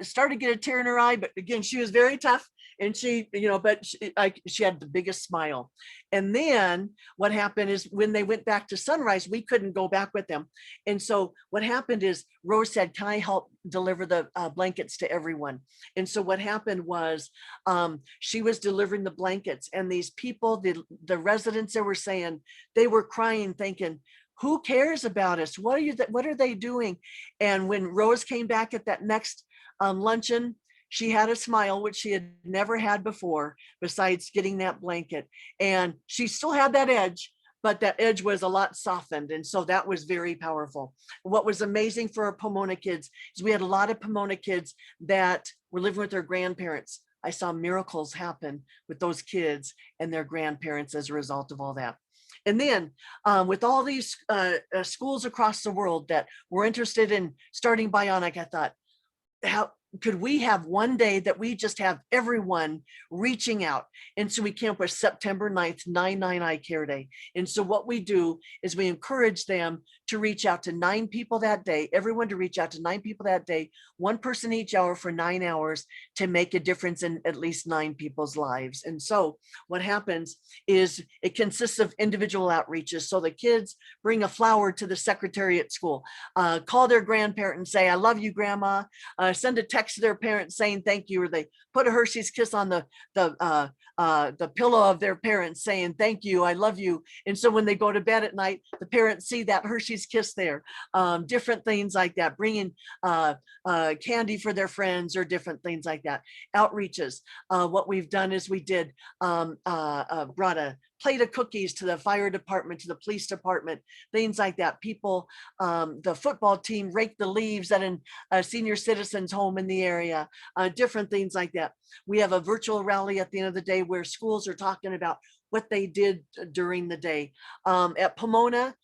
started to get a tear in her eye, but again, she was very tough, and she had the biggest smile. And then what happened is when they went back to Sunrise, we couldn't go back with them. And so what happened is Rose said, can I help deliver the blankets to everyone? And so what happened was she was delivering the blankets, and these people, the residents, they were saying, they were crying, thinking, who cares about us? What are they doing? And when Rose came back at that next luncheon, she had a smile, which she had never had before, besides getting that blanket. And she still had that edge, but that edge was a lot softened. And so that was very powerful. What was amazing for our Pomona kids is we had a lot of Pomona kids that were living with their grandparents. I saw miracles happen with those kids and their grandparents as a result of all that. And then with all these schools across the world that were interested in starting Bionic, I thought, how could we have one day that we just have everyone reaching out? And so we came up with September 9th, 9/9 Eye Care Day. And so what we do is we encourage them to reach out to 9 people that day, everyone to reach out to 9 people that day, 1 person each hour for 9 hours to make a difference in at least 9 people's lives. And so what happens is it consists of individual outreaches. So the kids bring a flower to the secretary at school, call their grandparent and say, I love you, grandma, send a text to their parents saying thank you, or they put a Hershey's Kiss on the pillow of their parents saying thank you, I love you. And so when they go to bed at night, the parents see that Hershey's Kiss there. Different things like that, bringing candy for their friends or different things like that. Outreaches. What we've done is we did brought a plate of cookies to the fire department, to the police department, things like that. People, the football team raked the leaves at a senior citizens home in the area, different things like that. We have a virtual rally at the end of the day where schools are talking about what they did during the day. At Pomona,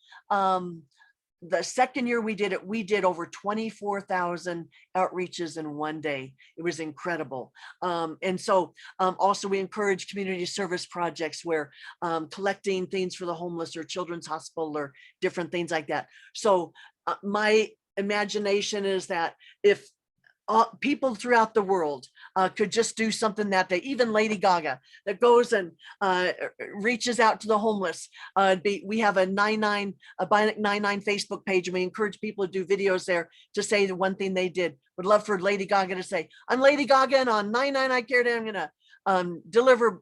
the second year we did it, we did over 24,000 outreaches in one day. It was incredible. And so also we encourage community service projects where collecting things for the homeless or children's hospital or different things like that. So my imagination is that if people throughout the world could just do something that day, even Lady Gaga that goes and reaches out to the homeless. We have a Bionic 99 Facebook page, and we encourage people to do videos there to say the one thing they did. Would love for Lady Gaga to say, I'm Lady Gaga, and on 99 I Care Day, I'm gonna deliver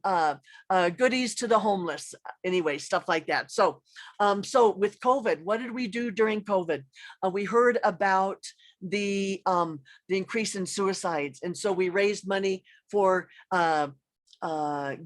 goodies to the homeless. Anyway, stuff like that. So with COVID, what did we do during COVID? We heard about the increase in suicides, and so we raised money for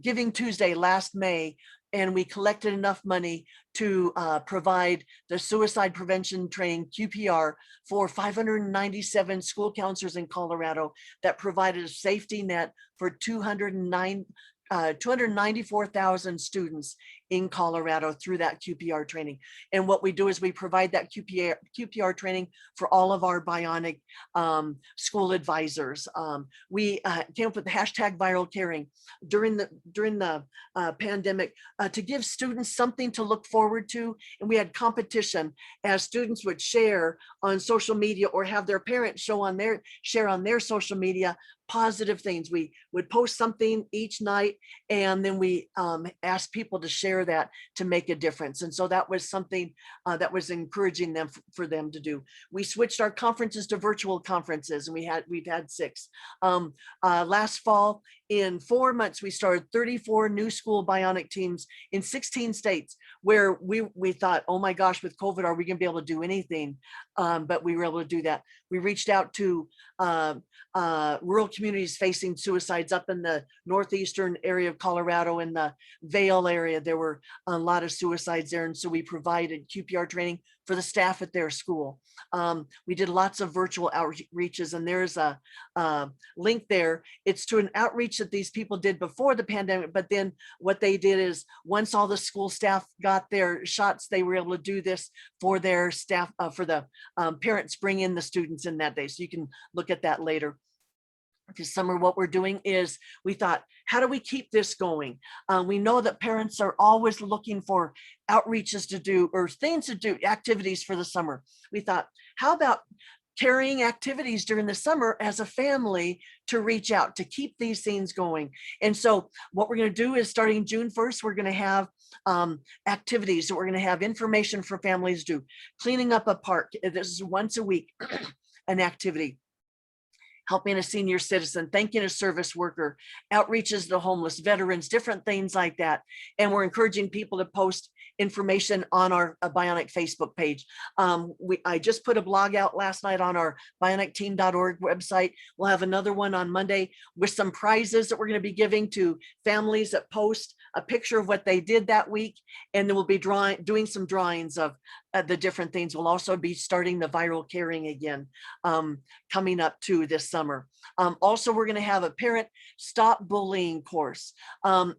Giving Tuesday last May, and we collected enough money to provide the suicide prevention training QPR for 597 school counselors in Colorado that provided a safety net for 294,000 students in Colorado through that QPR training. And what we do is we provide that QPR training for all of our Bionic school advisors. We came up with the hashtag viral caring during the pandemic to give students something to look forward to. And we had competition as students would share on social media or have their parents share on their social media positive things. We would post something each night, and then we asked people to share that to make a difference. And so that was something that was encouraging them for them to do. We switched our conferences to virtual conferences, and we've had 6. Last fall, in 4 months, we started 34 new school Bionic teams in 16 states, where we thought, oh my gosh, with COVID, are we gonna be able to do anything? But we were able to do that. We reached out to rural communities facing suicides up in the northeastern area of Colorado, in the Vail area. There were a lot of suicides there. And so we provided QPR training for the staff at their school. We did lots of virtual outreaches, and there's a link there. It's to an outreach that these people did before the pandemic, but then what they did is once all the school staff got their shots, they were able to do this for their staff, for the parents bring in the students in that day. So you can look at that later. This summer, what we're doing is we thought, how do we keep this going? We know that parents are always looking for outreaches to do or things to do, activities for the summer. We thought, how about carrying activities during the summer as a family to reach out, to keep these things going? And so what we're going to do is starting June 1st, we're going to have activities that we're going to have information for families to do. Cleaning up a park. This is once a week, an activity. Helping a senior citizen, thanking a service worker, outreaches to homeless, veterans, different things like that. And we're encouraging people to post information on our Bionic Facebook page. I just put a blog out last night on our bionicteam.org website. We'll have another one on Monday with some prizes that we're going to be giving to families that post a picture of what they did that week. And then we'll be doing some drawings of the different things. We'll also be starting the viral caring again, coming up to this summer. Also, we're going to have a parent stop bullying course.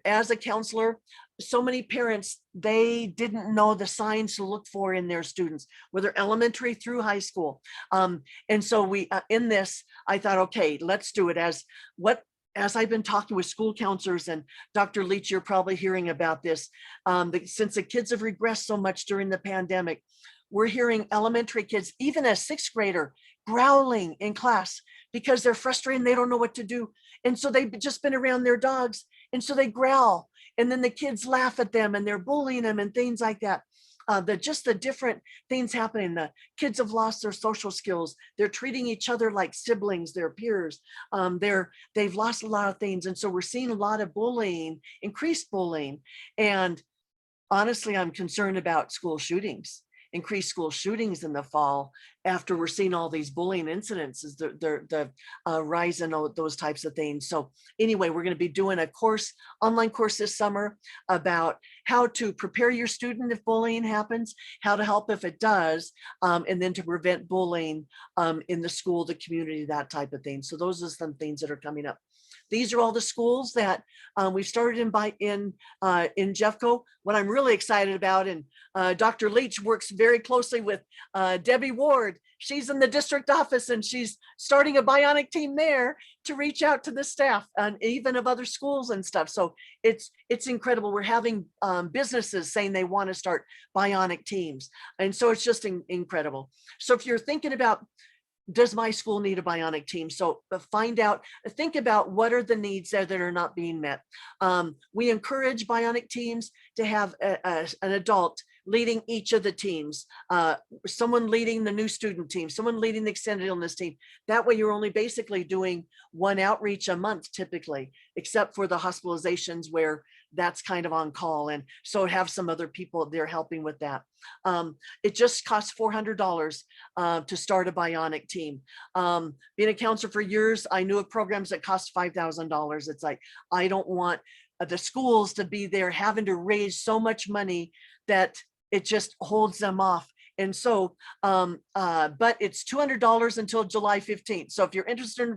As a counselor, so many parents, they didn't know the signs to look for in their students, whether elementary through high school. And so we, in this, I thought, okay, let's do it as I've been talking with school counselors, and Dr. Leach, you're probably hearing about this, since the kids have regressed so much during the pandemic, we're hearing elementary kids, even a sixth grader, growling in class because they're frustrated and they don't know what to do. And so they've just been around their dogs, and so they growl, and then the kids laugh at them and they're bullying them and things like that. Just the different things happening. The kids have lost their social skills. They're treating each other like siblings, their peers. They've lost a lot of things. And so we're seeing a lot of bullying, increased bullying. And honestly, I'm concerned about increased school shootings in the fall after we're seeing all these bullying incidents, is the rise in those types of things. So anyway, we're going to be doing a online course this summer about how to prepare your student if bullying happens, how to help if it does, and then to prevent bullying in the school, the community, that type of thing. So those are some things that are coming up. These are all the schools that we've started in Jeffco. What I'm really excited about, and Dr. Leach works very closely with Debbie Ward. She's in the district office, and she's starting a Bionic team there to reach out to the staff and even of other schools and stuff. So it's incredible. We're having businesses saying they want to start Bionic teams. And so it's just incredible. So if you're thinking about, does my school need a Bionic team? So think about what are the needs there that are not being met. We encourage Bionic teams to have an adult leading each of the teams, someone leading the new student team, someone leading the extended illness team. That way you're only basically doing one outreach a month typically, except for the hospitalizations where that's kind of on call. And so have some other people there helping with that. It just costs $400 to start a Bionic team. Being a counselor for years, I knew of programs that cost $5,000. It's like, I don't want the schools to be there having to raise so much money that it just holds them off. And so, but it's $200 until July 15th. So if you're interested in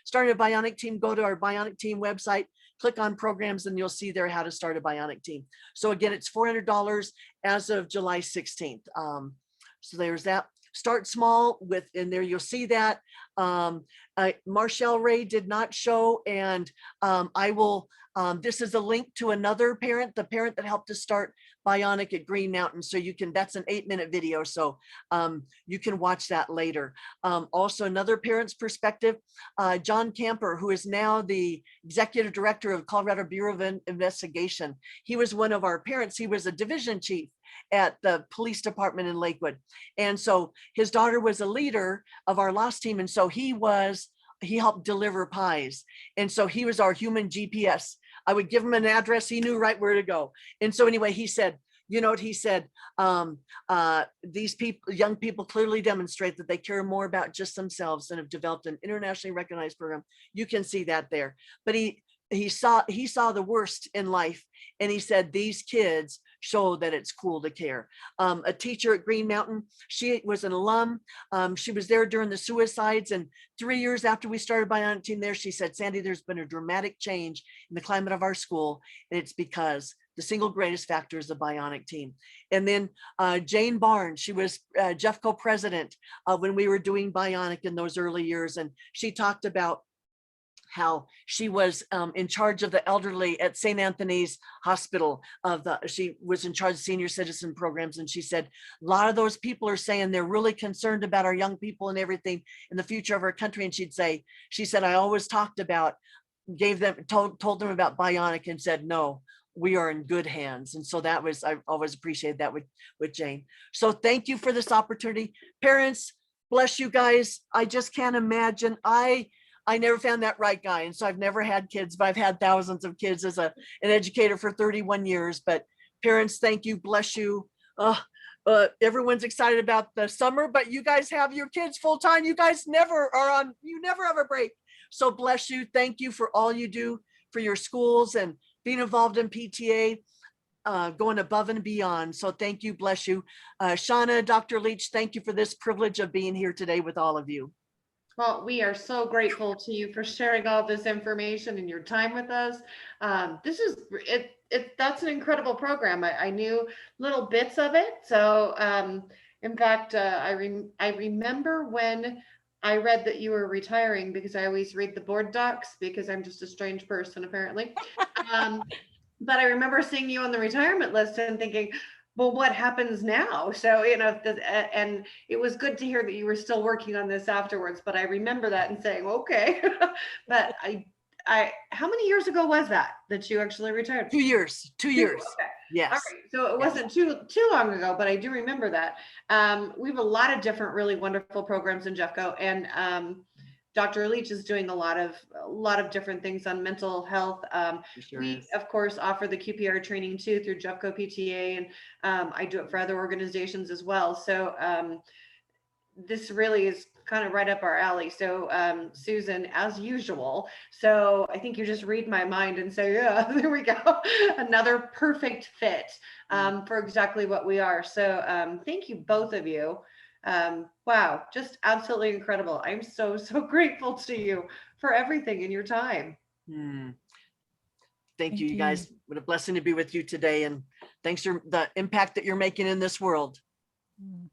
starting a Bionic team, go to our Bionic team website, click on programs, and you'll see there how to start a Bionic team. So again, it's $400 as of July 16th. So there's that. Start small and there you'll see that. Marshall Ray did not show, and I will, this is a link to another parent, the parent that helped us start Bionic at Green Mountain. So that's an 8-minute video. So you can watch that later. Also another parent's perspective, John Camper, who is now the executive director of Colorado Bureau of Investigation. He was one of our parents. He was a division chief at the police department in Lakewood. And so his daughter was a leader of our lost team. And so he helped deliver pies. And so he was our human GPS. I would give him an address. He knew right where to go. And so anyway, he said, you know what he said? These people, young people, clearly demonstrate that they care more about just themselves and have developed an internationally recognized program. You can see that there. But he saw the worst in life, and he said these kids show that it's cool to care. A teacher at Green Mountain, she was an alum. She was there during the suicides, and 3 years after we started Bionic Team there, she said, Sandy, there's been a dramatic change in the climate of our school, and it's because the single greatest factor is the Bionic Team. And then Jane Barnes, she was Jeffco president when we were doing Bionic in those early years, and she talked about how she was in charge of the elderly at St. Anthony's Hospital. She was in charge of senior citizen programs, and she said a lot of those people are saying they're really concerned about our young people and everything in the future of our country. And she said I always told them about Bionic and said, no, we are in good hands. And so I always appreciated that with Jane. So thank you for this opportunity. Parents, bless you guys. I just can't imagine. I never found that right guy. And so I've never had kids, but I've had thousands of kids as an educator for 31 years. But parents, thank you, bless you. Everyone's excited about the summer, but you guys have your kids full time. You guys you never have a break. So bless you. Thank you for all you do for your schools and being involved in PTA, going above and beyond. So thank you, bless you. Shauna, Dr. Leach, thank you for this privilege of being here today with all of you. Well, we are so grateful to you for sharing all this information and your time with us. This is it. That's an incredible program. I knew little bits of it. So, in fact, I remember when I read that you were retiring, because I always read the board docs because I'm just a strange person apparently. But I remember seeing you on the retirement list and thinking, well, what happens now? So, and it was good to hear that you were still working on this afterwards, but I remember that and saying, okay. But how many years ago was that you actually retired? 2 years. Okay. Yes. All right. So it wasn't too long ago, but I do remember that. We have a lot of different really wonderful programs in Jeffco, and Dr. Leach is doing a lot of different things on mental health. We, of course, offer the QPR training too through Jeffco PTA, and I do it for other organizations as well. So this really is kind of right up our alley. So Susan, as usual, so I think you just read my mind and say, yeah, there we go. Another perfect fit for exactly what we are. So thank you, both of you. Wow, just absolutely incredible. I'm so grateful to you for everything in your time. Thank you guys. What a blessing to be with you today, and thanks for the impact that you're making in this world.